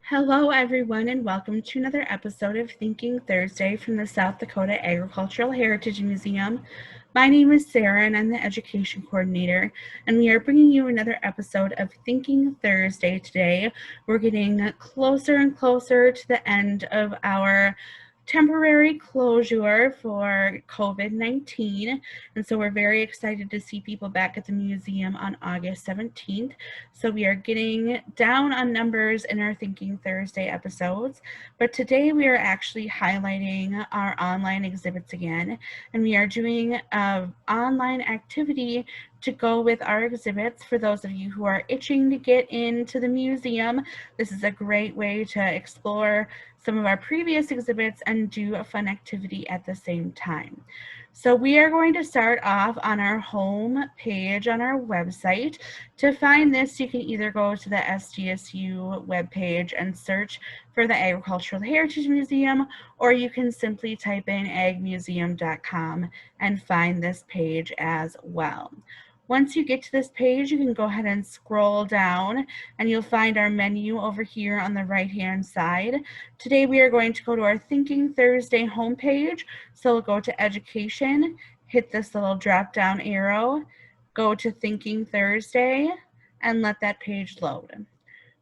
Hello, everyone, and welcome to another episode of Thinking Thursday from the South Dakota Agricultural Heritage Museum. My name is Sarah, and I'm the Education Coordinator, and we are bringing you another episode of Thinking Thursday today. We're getting closer and closer to the end of our temporary closure for COVID-19, and so we're very excited to see people back at the museum on August 17th. So we are getting down on numbers in our Thinking Thursday episodes, but today we are actually highlighting our online exhibits again, and we are doing an online activity to go with our exhibits. For those of you who are itching to get into the museum, this is a great way to explore some of our previous exhibits and do a fun activity at the same time. So we are going to start off on our home page on our website. To find this, you can either go to the SDSU webpage and search for the Agricultural Heritage Museum, or you can simply type in agmuseum.com and find this page as well. Once you get to this page, you can go ahead and scroll down and you'll find our menu over here on the right-hand side. Today we are going to go to our Thinking Thursday homepage. So we'll go to Education, hit this little drop-down arrow, go to Thinking Thursday, and let that page load.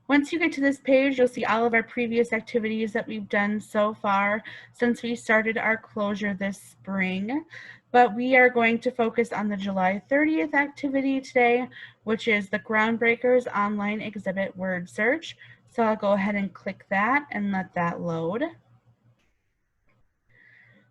Once you get to this page, you'll see all of our previous activities that we've done so far since we started our closure this spring. But we are going to focus on the July 30th activity today, which is the Groundbreakers online exhibit word search. So I'll go ahead and click that and let that load.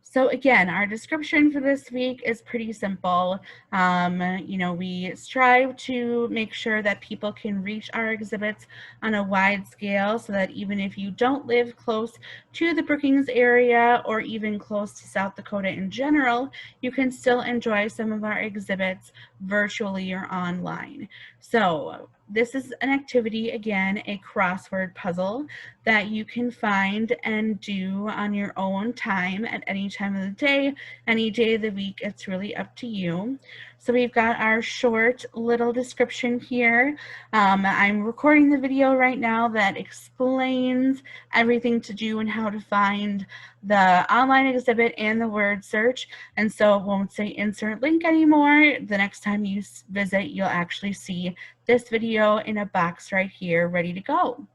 So again, our description for this week is pretty simple. We strive to make sure that people can reach our exhibits on a wide scale so that even if you don't live close to the Brookings area or even close to South Dakota in general, you can still enjoy some of our exhibits virtually or online. So this is an activity, again, a crossword puzzle that you can find and do on your own time at any time of the day, any day of the week. It's really up to you. So we've got our short little description here. I'm recording the video right now that explains everything to do and how to find the online exhibit and the word search. And so it won't say insert link anymore. The next time you visit, you'll actually see this video in a box right here ready to go.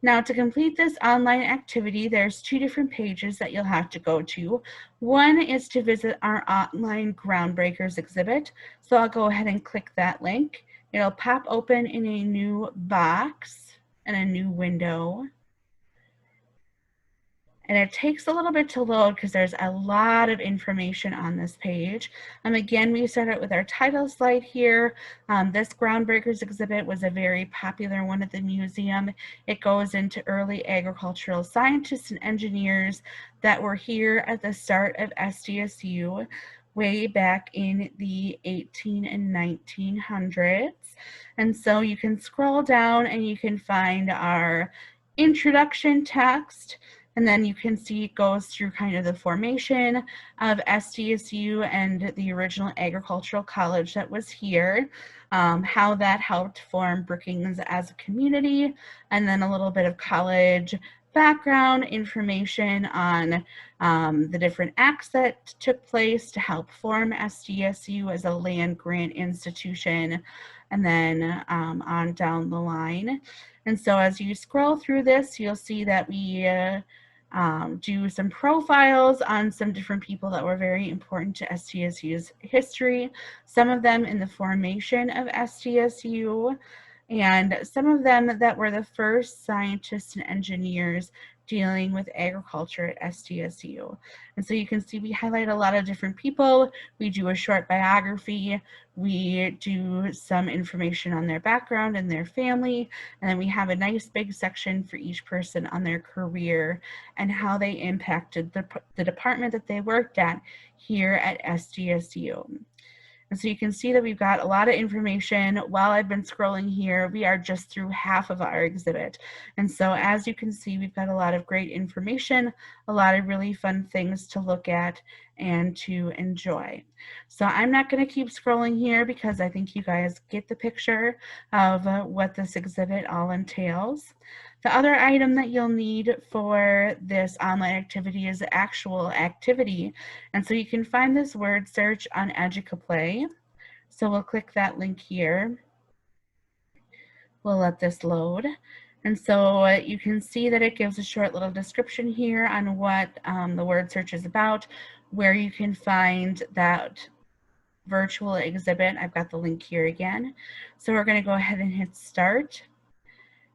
Now, to complete this online activity, there's two different pages that you'll have to go to. One is to visit our online Groundbreakers exhibit. So I'll go ahead and click that link. It'll pop open in a new box and a new window. And it takes a little bit to load because there's a lot of information on this page. Again, we start out with our title slide here. This Groundbreakers exhibit was a very popular one at the museum. It goes into early agricultural scientists and engineers that were here at the start of SDSU way back in the 18 and 1900s. And so you can scroll down and you can find our introduction text. And then you can see it goes through kind of the formation of SDSU and the original agricultural college that was here, how that helped form Brookings as a community, and then a little bit of college background information on the different acts that took place to help form SDSU as a land-grant institution, and then on down the line. And so as you scroll through this, you'll see that we do some profiles on some different people that were very important to SDSU's history, some of them in the formation of SDSU, and some of them that were the first scientists and engineers dealing with agriculture at SDSU. And so you can see we highlight a lot of different people. We do a short biography. We do some information on their background and their family. And then we have a nice big section for each person on their career and how they impacted the department that they worked at here at SDSU. And so you can see that we've got a lot of information. While I've been scrolling here, we are just through half of our exhibit. And so as you can see, we've got a lot of great information, a lot of really fun things to look at and to enjoy. So I'm not going to keep scrolling here because I think you guys get the picture of what this exhibit all entails. The other item that you'll need for this online activity is the actual activity. And so you can find this word search on Educaplay. So we'll click that link here. We'll let this load. And so you can see that it gives a short little description here on what the word search is about, where you can find that virtual exhibit. I've got the link here again. So we're going to go ahead and hit start.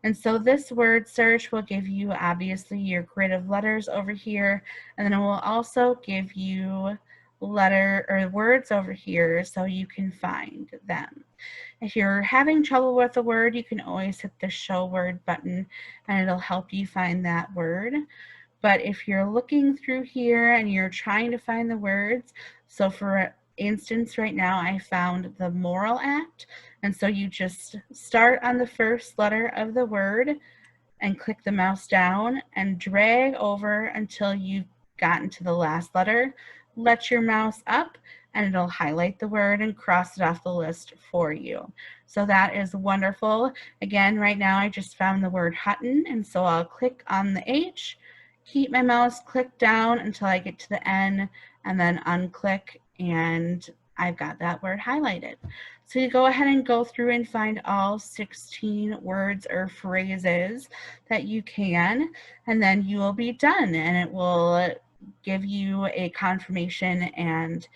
And so this word search will give you obviously your grid of letters over here, and then it will also give you letter or words over here so you can find them. If you're having trouble with a word, you can always hit the show word button and it'll help you find that word. But if you're looking through here and you're trying to find the words, so for instance, right now I found the moral act. And so you just start on the first letter of the word and click the mouse down and drag over until you've gotten to the last letter. Let your mouse up and it'll highlight the word and cross it off the list for you. So that is wonderful. Again, right now I just found the word Hutton, and so I'll click on the H, keep my mouse clicked down until I get to the N, and then unclick, and I've got that word highlighted. So you go ahead and go through and find all 16 words or phrases that you can, and then you will be done, and it will give you a confirmation and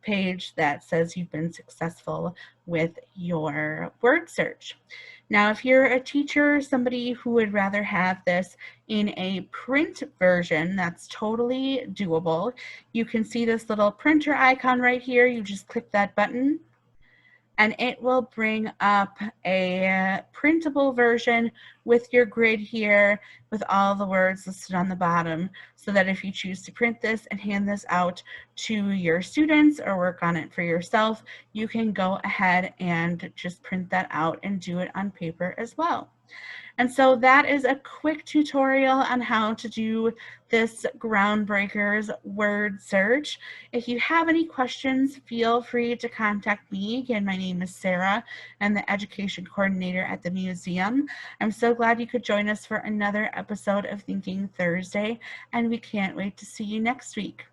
page that says you've been successful with your word search. Now, if you're a teacher, somebody who would rather have this in a print version, that's totally doable. You can see this little printer icon right here. You just click that button and it will bring up a printable version with your grid here with all the words listed on the bottom, so that if you choose to print this and hand this out to your students or work on it for yourself, you can go ahead and just print that out and do it on paper as well. And so that is a quick tutorial on how to do this Groundbreakers word search. If you have any questions, feel free to contact me. Again, my name is Sarah. I'm the education coordinator at the museum. I'm so glad you could join us for another episode of Thinking Thursday, and we can't wait to see you next week.